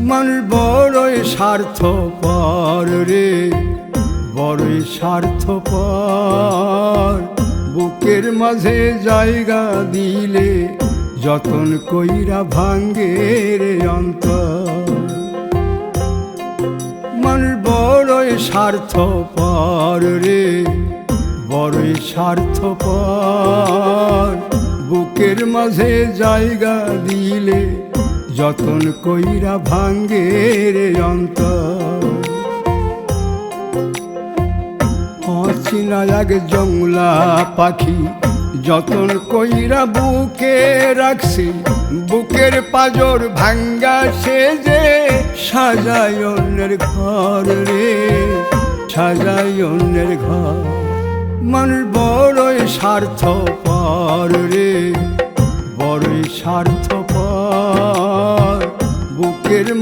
মানুষ বড়ই স্বার্থপর রে, বড়ই স্বার্থপর। বুকের মাঝে জায়গা দিলে যতন কইরা ভাঙ্গে রে অন্তর। মানুষ বড়ই স্বার্থপর রে, বড়ই স্বার্থপর। বুকের মাঝে জায়গা দিলে যতন কইরা ভাঙ্গে রে অন্তর। অচিনা এক জংলা পাখি যতন কইরা বুকে রাখছি, বুকের পাজর ভাঙ্গা সে যে সাজায় অন্যের ঘর রে, সাজায় অন্যের ঘর। মানুষ বড়ই স্বার্থপর রে, বড়ই স্বার্থপর। বুকের